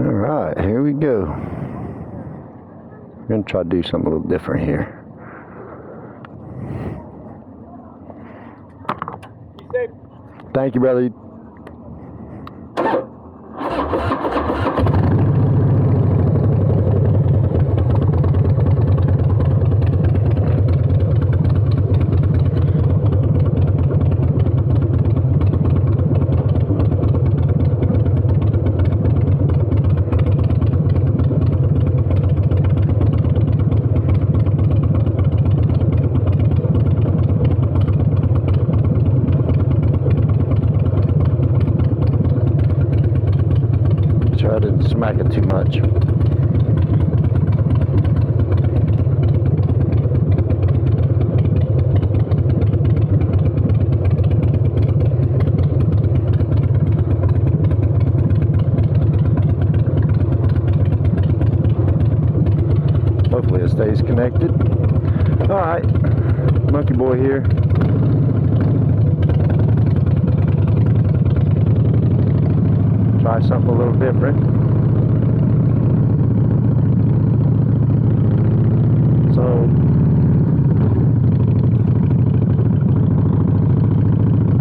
Alright, here we go. I'm going to try to do something a little different here. Thank you, brother. I didn't smack it too much. Hopefully it stays connected. Alright, Monkey Boy here. Try something a little different. So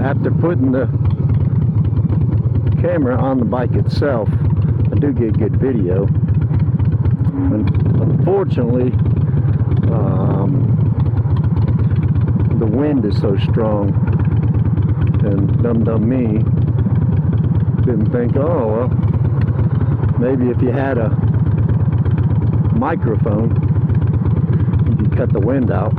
after putting the camera on the bike itself, I do get good video. And unfortunately, the wind is so strong, and dumb me didn't think, oh well, maybe if you had a microphone you could cut the wind out.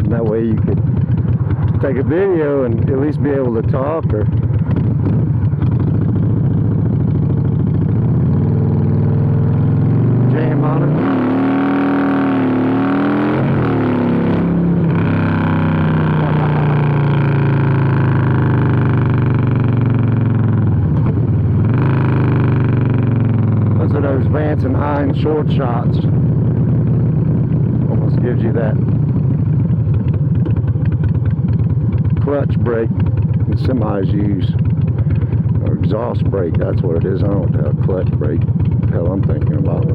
And that way you could take a video and at least be able to talk or jam on it. Those Vance and Hines short shots almost gives you that clutch brake that semis use, or exhaust brake. That's what it is. I don't know what the clutch brake the hell I'm thinking about.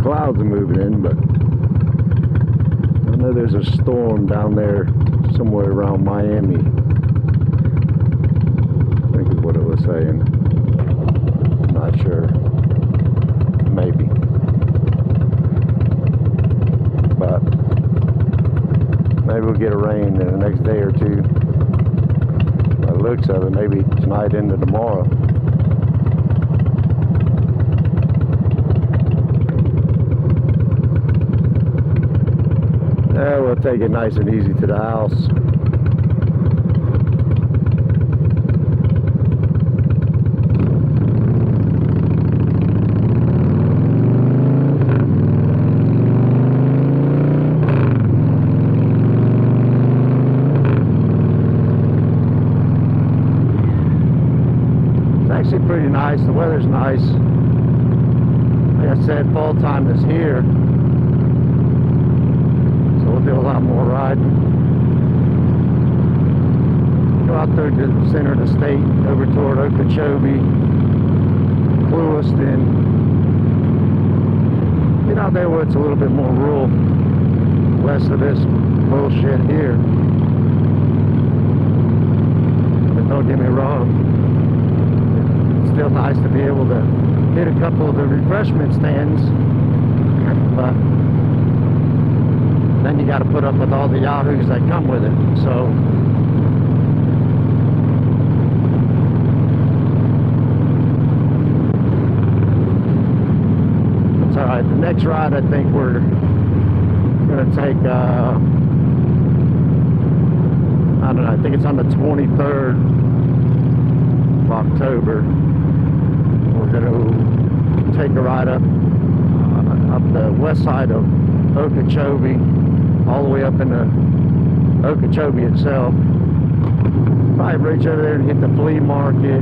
Clouds are moving in, but I know there's a storm down there somewhere around Miami. I think is what it was saying. I'm not sure. Maybe. But maybe we'll get a rain in the next day or two. By the looks of it, maybe tonight into tomorrow. We'll take it nice and easy to the house. It's actually pretty nice. The weather's nice. Like I said, fall time is here. We'll do a lot more riding. Go out there to the center of the state, over toward Okeechobee, Lewiston. Get out there where it's a little bit more rural, less of this bullshit here. But don't get me wrong, it's still nice to be able to hit a couple of the refreshment stands, but then you got to put up with all the yahoos that come with it. So it's all right. The next ride, I think we're going to take. I don't know. I think it's on the 23rd of October. We're going to take a ride up the west side of Okeechobee, all the way up into Okeechobee itself. Probably reach over there and hit the flea market.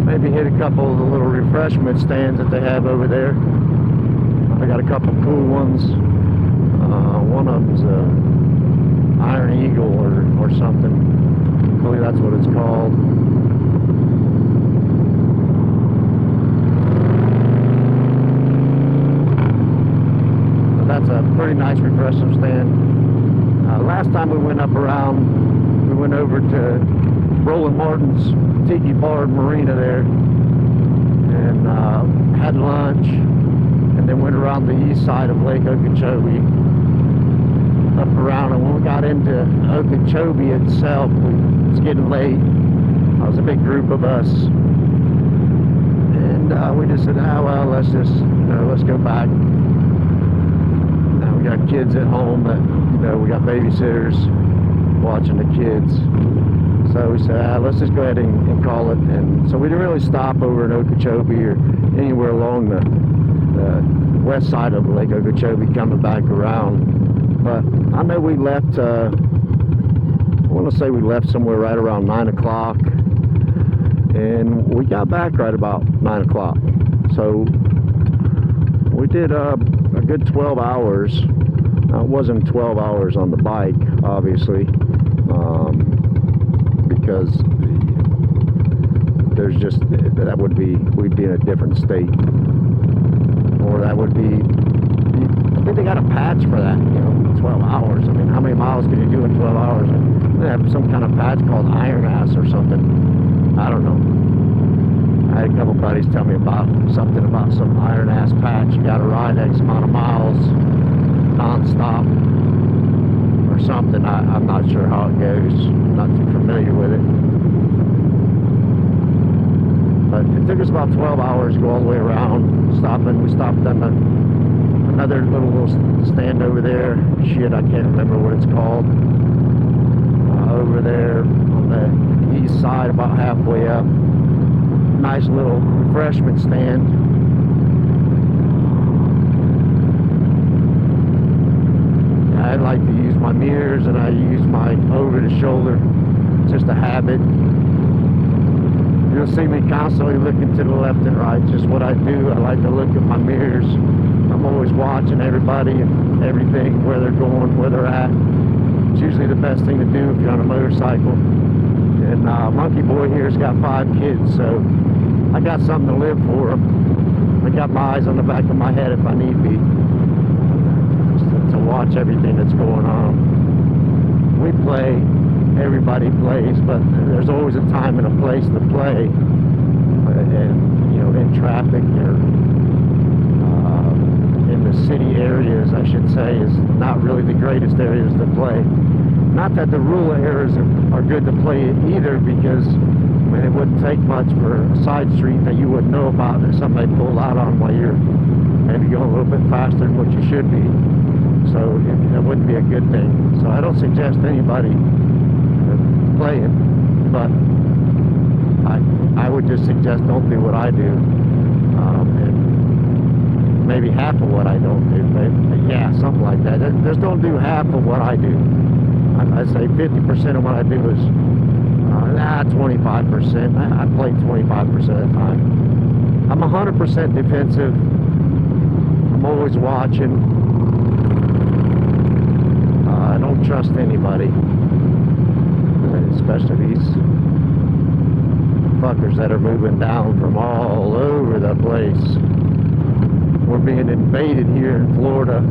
Maybe hit a couple of the little refreshment stands that they have over there. I got a couple cool ones. One of them's Iron Eagle or something. I believe that's what it's called. But that's a pretty nice refreshment stand. Last time we went up around, we went over to Roland Martin's Tiki Bar and Marina there, and had lunch, and then went around the east side of Lake Okeechobee, up around, and when we got into Okeechobee itself, it was getting late. It was a big group of us, and we just said, well, let's just, let's go back. Now we got kids at home that, we got babysitters watching the kids. So we said, let's just go ahead and call it. And so we didn't really stop over in Okeechobee or anywhere along the west side of Lake Okeechobee coming back around. But I know we left, I want to say we left somewhere right around 9 o'clock. And we got back right about 9 o'clock. So we did a good 12 hours. Now, it wasn't 12 hours on the bike, obviously. Because there's just, that would be, we'd be in a different state, or that would be, I think they got a patch for that, 12 hours. I mean, how many miles can you do in 12 hours? They have some kind of patch called Iron Ass or something. I don't know. I had a couple buddies tell me about something about some Iron Ass patch. You got to ride X amount of miles non-stop or something. I'm not sure how it goes. I'm not too familiar with it. But it took us about 12 hours to go all the way around, stopping. We stopped on another little stand over there. Shit, I can't remember what it's called. Over there on the east side, about halfway up. Nice little refreshment stand. I like to use my mirrors, and I use my over-the-shoulder. It's just a habit. You'll see me constantly looking to the left and right. Just what I do. I like to look at my mirrors. I'm always watching everybody and everything, where they're going, where they're at. It's usually the best thing to do if you're on a motorcycle. And Monkey Boy here's got 5 kids, so I got something to live for them. I got my eyes on the back of my head if I need be, to watch everything that's going on. We play, everybody plays, but there's always a time and a place to play. And in traffic or in the city areas, I should say, is not really the greatest areas to play. Not that the rural areas are good to play either, because it wouldn't take much for a side street that you wouldn't know about that somebody pulled out on while you're maybe going a little bit faster than what you should be. So it wouldn't be a good thing. So I don't suggest anybody play it, but I would just suggest don't do what I do, and maybe half of what I don't do. But yeah, something like that. Just don't do half of what I do. I'd say 50% of what I do is 25%. I play 25% of the time. I'm 100% defensive. I'm always watching. I don't trust anybody, especially these fuckers that are moving down from all over the place. We're being invaded here in Florida.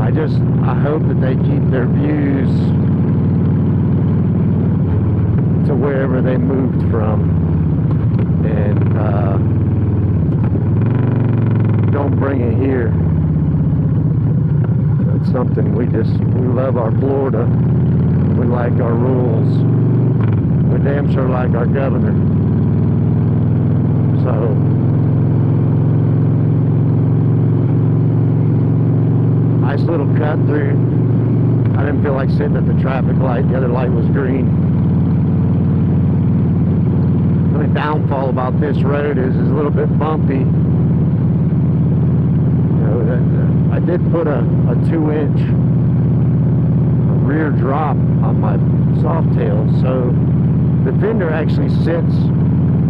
I hope that they keep their views to wherever they moved from, and don't bring it here. That's something we love our Florida. We like our rules. We damn sure like our governor. So nice little cut through. I didn't feel like sitting at the traffic light. The other light was green. The only downfall about this road is it's a little bit bumpy. did put a 2-inch rear drop on my softail, so the fender actually sits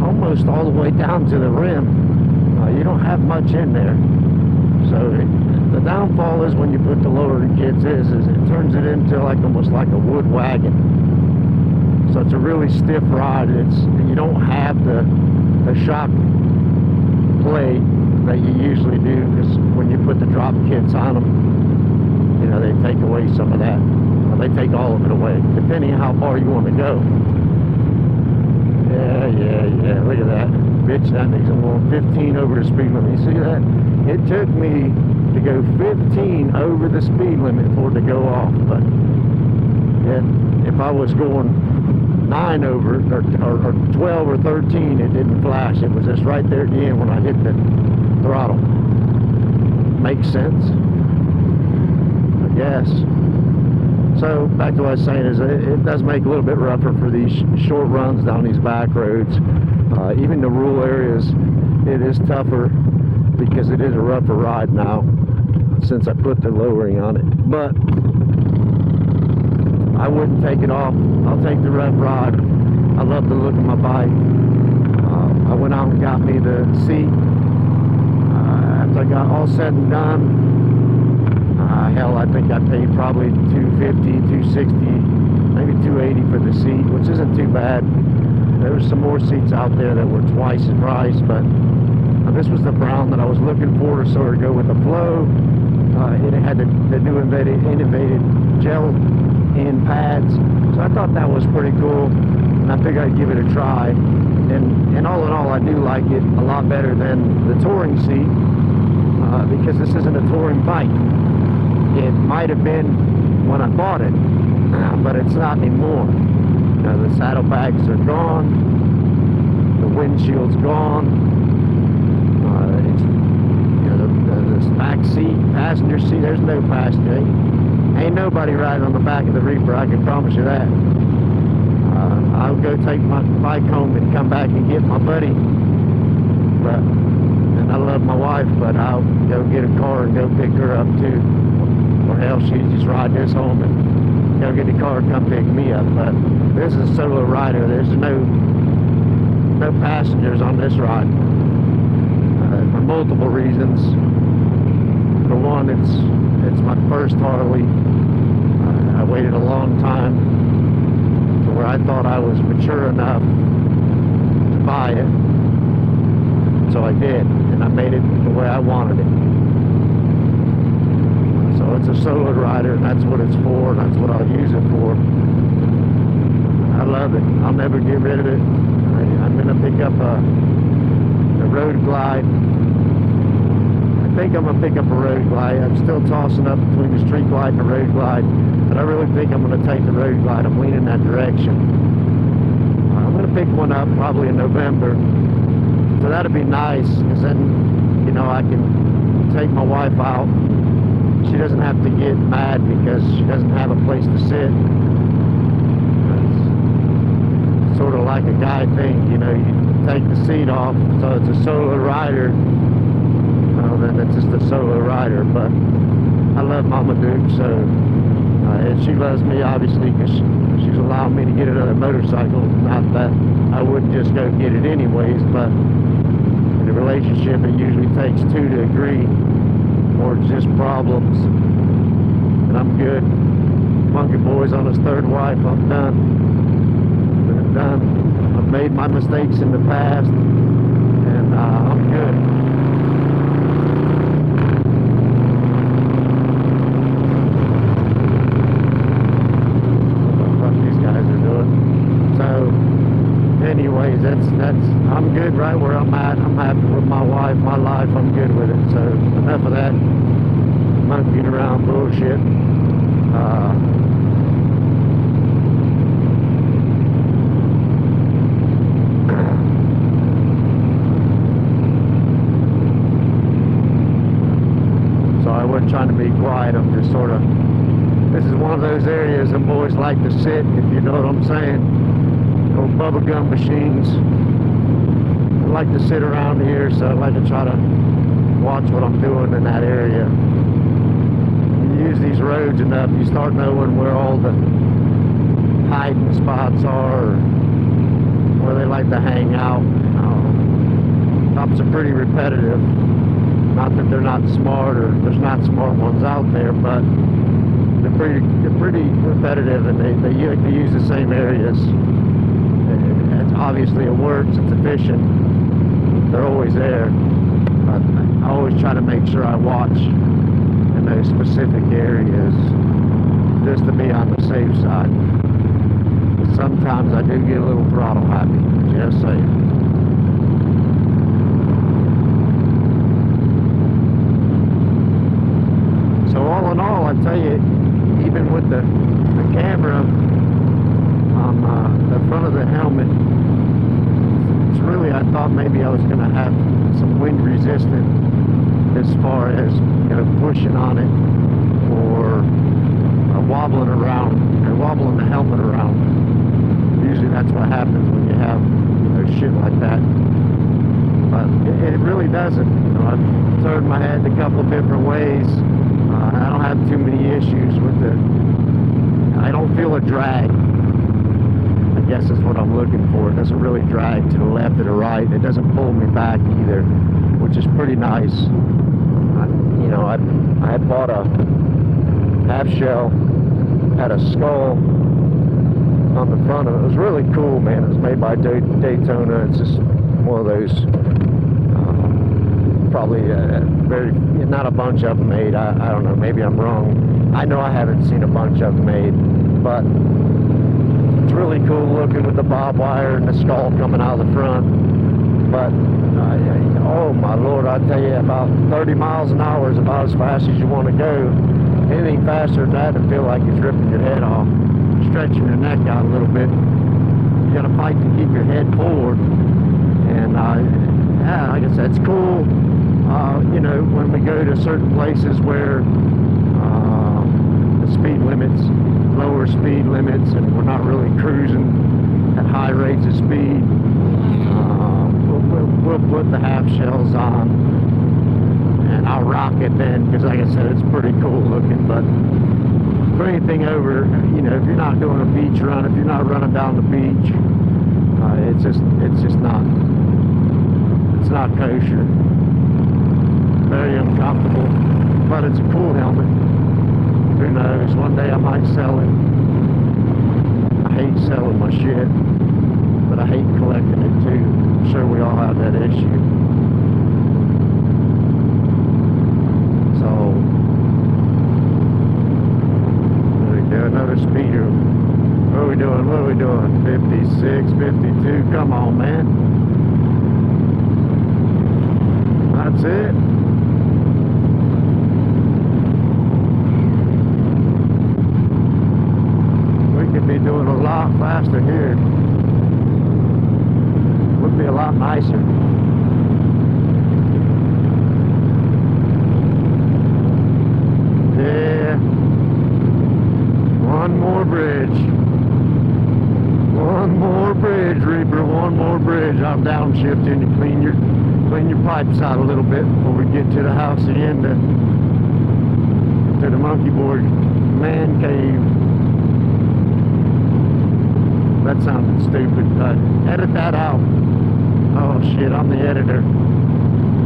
almost all the way down to the rim. You don't have much in there. So the downfall is when you put the lower kits is it turns it into like almost like a wood wagon. So it's a really stiff ride. You don't have the shock play that you usually do, because when you put the drop kits on them, you know, they take away some of that. Well, they take all of it away, depending on how far you want to go. Yeah, look at that. Bitch, that makes them going 15 over the speed limit. You see that? It took me to go 15 over the speed limit for it to go off. But if I was going 9 over, or 12 or 13, it didn't flash. It was just right there at the end when I hit the throttle. Makes sense? I guess. So back to what I was saying is it does make a little bit rougher for these short runs down these back roads. Even the rural areas, it is tougher because it is a rougher ride now since I put the lowering on it. But I wouldn't take it off. I'll take the rough ride. I love the look of my bike. I went out and got me the seat. After I got all said and done, hell, I think I paid probably $250, $260, maybe $280 for the seat, which isn't too bad. There were some more seats out there that were twice the price, but this was the brown that I was looking for to sort of go with the flow. It had the new innovative gel-in pads, so I thought that was pretty cool, and I figured I'd give it a try. And all in all, I do like it a lot better than the touring seat, because this isn't a touring bike. It might have been when I bought it, but it's not anymore. You know, the saddlebags are gone, the windshield's gone, the back seat, passenger seat, there's no passenger. Ain't nobody riding on the back of the Reaper, I can promise you that. I'll go take my bike home and come back and get my buddy. And I love my wife, but I'll go get a car and go pick her up too. Or hell, she just ride this home and go get the car and come pick me up. But this is a solo rider. There's no passengers on this ride, for multiple reasons. For one, it's my first Harley. I waited a long time to where I thought I was mature enough to buy it. So I did, and I made it the way I wanted it. So it's a solo rider, and that's what it's for, and that's what I'll use it for. I love it. I'll never get rid of it. I'm going to pick up a Road Glide. I think I'm going to pick up a Road Glide. I'm still tossing up between the Street Glide and the Road Glide, but I really think I'm going to take the Road Glide. I'm leaning that direction. I'm going to pick one up probably in November. So that'd be nice, because then, you know, I can take my wife out. She doesn't have to get mad because she doesn't have a place to sit. It's sort of like a guy thing, you know, you take the seat off, so it's a solo rider. Well, then it's just a solo rider, but I love Mama Duke, so, and she loves me, obviously, because she's allowing me to get another motorcycle. Not that I wouldn't just go get it anyways, but in a relationship, it usually takes two to agree, or it's just problems. And I'm good. Monkey Boy's on his third wife. I'm done. I'm done. I've made my mistakes in the past, and I'm good. Anyways, that's I'm good right where I'm at. I'm happy with my wife, my life. I'm good with it. So enough of that monkeying around bullshit. So I wasn't trying to be quiet. I'm just sort of. This is one of those areas them boys like to sit, if you know what I'm saying. Old bubblegum machines. I like to sit around here, so I like to try to watch what I'm doing in that area. use these roads enough, you start knowing where all the hiding spots are, or where they like to hang out. Cops are pretty repetitive. Not that they're not smart, or there's not smart ones out there, but they're pretty repetitive, and they like to use the same areas. Obviously it works, it's efficient, they're always there, but I always try to make sure I watch in those specific areas just to be on the safe side. But sometimes I do get a little throttle happy, just saying. So all in all, I tell you, even with the camera on the front of the helmet, really, I thought maybe I was going to have some wind resistance as far as, pushing on it, or wobbling around, or wobbling the helmet around. Usually that's what happens when you have, shit like that. But it really doesn't. I've turned my head a couple of different ways. I don't have too many issues with I don't feel a drag. I guess is what I'm looking for. It doesn't really drag to the left or the right. It doesn't pull me back either, which is pretty nice. I had bought a half shell, had a skull on the front of it. It was really cool, man. It was made by Daytona. It's just one of those, probably not a bunch of them made. I don't know, maybe I'm wrong. I know I haven't seen a bunch of them made, but it's really cool looking with the barbed wire and the skull coming out of the front. But oh my Lord, I tell you, about 30 miles an hour is about as fast as you want to go. Anything faster than that, it feel like it's ripping your head off, stretching your neck out a little bit. You got to fight to keep your head forward. And yeah, like I said, it's cool. When we go to certain places where the speed limits, lower speed limits, and we're not really cruising at high rates of speed, we'll put the half shells on, and I'll rock it then, because like I said, it's pretty cool looking. But for anything over, if you're not doing a beach run, if you're not running down the beach, it's just not kosher. Very uncomfortable, but it's a cool helmet. Who knows, one day I might sell it. I hate selling my shit, but I hate collecting it too. I'm sure we all have that issue. So, there we go, another speeder. What are we doing? 56, 52, come on, man. That's it. Be doing a lot faster here. Would be a lot nicer. Yeah. One more bridge. One more bridge, Reaper. One more bridge. I'm downshifting to clean your pipes out a little bit before we get to the house again, to the monkey board man cave. That sounded stupid. Edit that out. Oh shit, I'm the editor.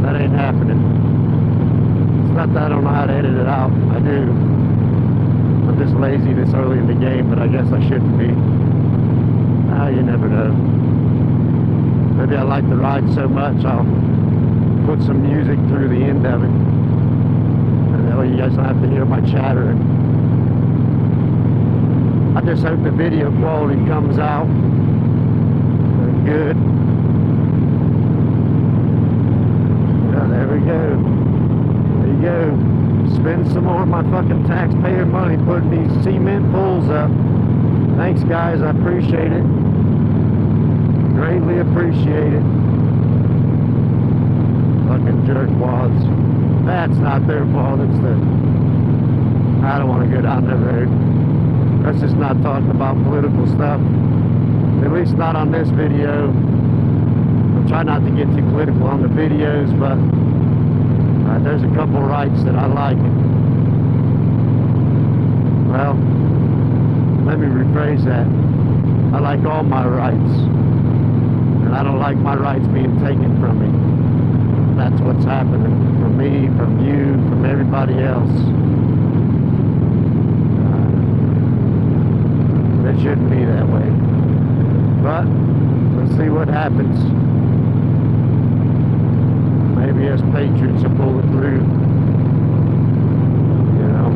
That ain't happening. It's not that I don't know how to edit it out. I do. I'm just lazy this early in the game, but I guess I shouldn't be. You never know. Maybe I like the ride so much, I'll put some music through the end of it. And that way you guys don't have to hear my chattering. I just hope the video quality comes out good. Yeah, there we go. There you go. Spend some more of my fucking taxpayer money putting these cement poles up. Thanks, guys. I appreciate it. Greatly appreciate it. Fucking jerkwads. That's not their fault. It's the... I don't want to go down that road. Let's just not talk about political stuff. At least not on this video. I'll try not to get too political on the videos, but there's a couple rights that I like. Well, let me rephrase that. I like all my rights. And I don't like my rights being taken from me. That's what's happening from me, from you, from everybody else. It shouldn't be that way. But let's see what happens. Maybe us patriots will pull it through. You know,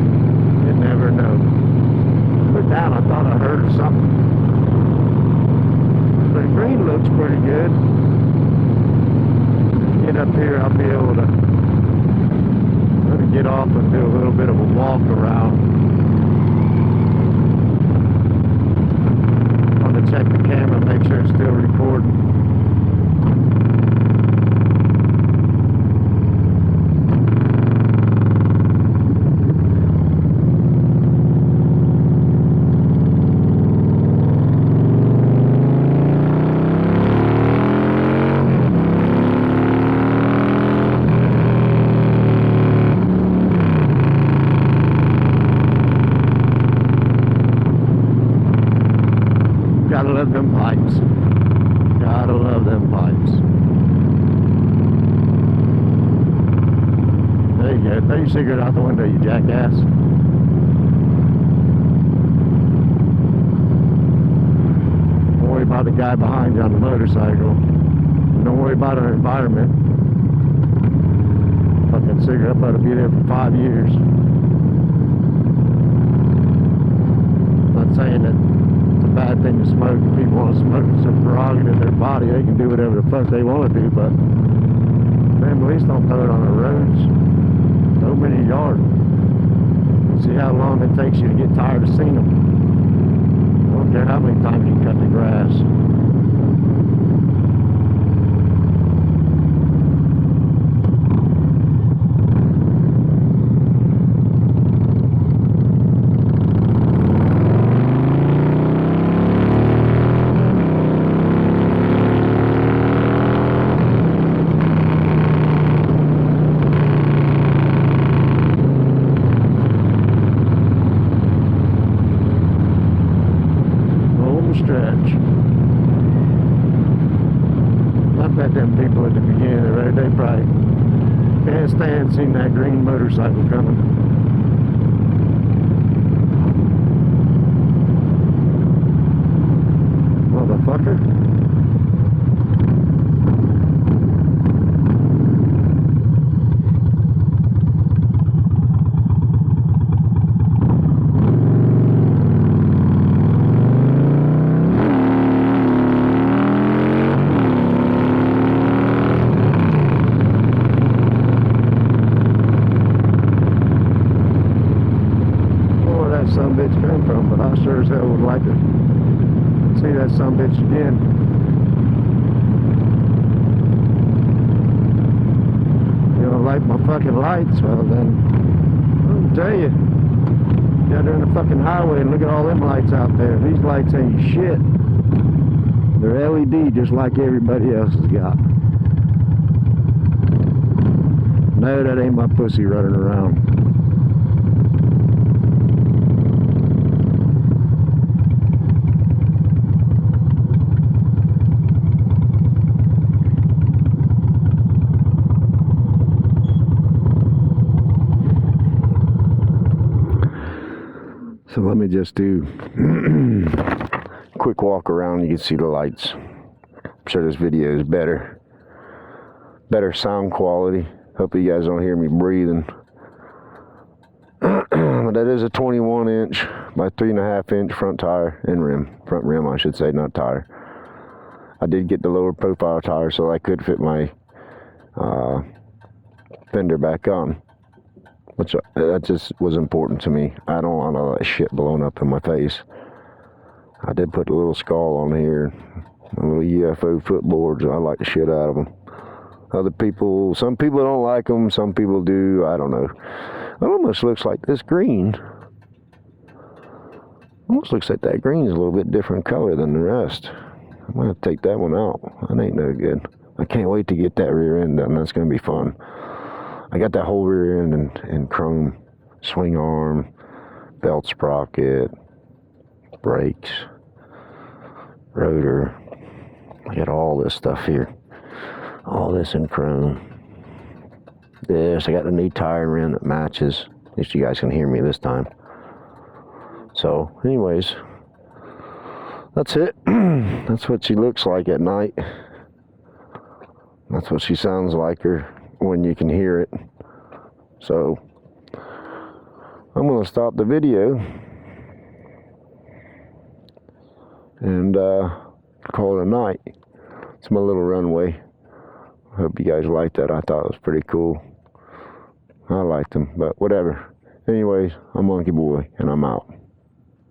you never know. Look down, I thought I heard something. The green looks pretty good. Get up here, I'll be able to get off and do a little bit of a walk around. Check the camera, make sure it's still recording. Gotta love them pipes. Gotta love them pipes. There you go. Throw your cigarette out the window, you jackass. Don't worry about the guy behind you on the motorcycle. Don't worry about our environment. Fucking cigarette better be there for 5 years. I'm not saying that bad thing to smoke. If people want to smoke, it's a prerogative in their body. They can do whatever the fuck they want to do, but man, at least don't throw it on the roads. Throw them in your yard. See how long it takes you to get tired of seeing them. I don't care how many times you cut the grass. Stretch. I bet them people at the beginning of the road, they probably can't stand seeing that green motorcycle coming. Motherfucker. Some bitch come from, but I sure as hell would like to see that some bitch again. You don't like my fucking lights? Well then, I'll tell you. Get out there on the fucking highway and look at all them lights out there. These lights ain't shit. They're LED just like everybody else has got. No, that ain't my pussy running around. So let me just do a quick walk around. You can see the lights. I'm sure this video is better sound quality. Hope you guys don't hear me breathing. But that is a 21 inch by 3.5 inch front tire and rim. Front rim, I should say, not tire. I did get the lower profile tire so I could fit my fender back on. Which that just was important to me. I don't want all that shit blown up in my face. I did put a little skull on here, a little UFO footboards. I like the shit out of them. Other people, some people don't like them, some people do. I don't know. It almost looks like this green. Almost looks like that green is a little bit different color than the rest. I'm gonna take that one out. That ain't no good. I can't wait to get that rear end done. That's gonna be fun. I got that whole rear end in chrome, swing arm, belt sprocket, brakes, rotor. I got all this stuff here. All this in chrome. This, I got the new tire rim that matches. At least you guys can hear me this time. So, anyways, that's it. That's what she looks like at night. That's what she sounds like her when you can hear it. So, I'm going to stop the video and call it a night. It's my little runway. I hope you guys liked that. I thought it was pretty cool. I liked them, but whatever. Anyways, I'm Monkey Boy, and I'm out.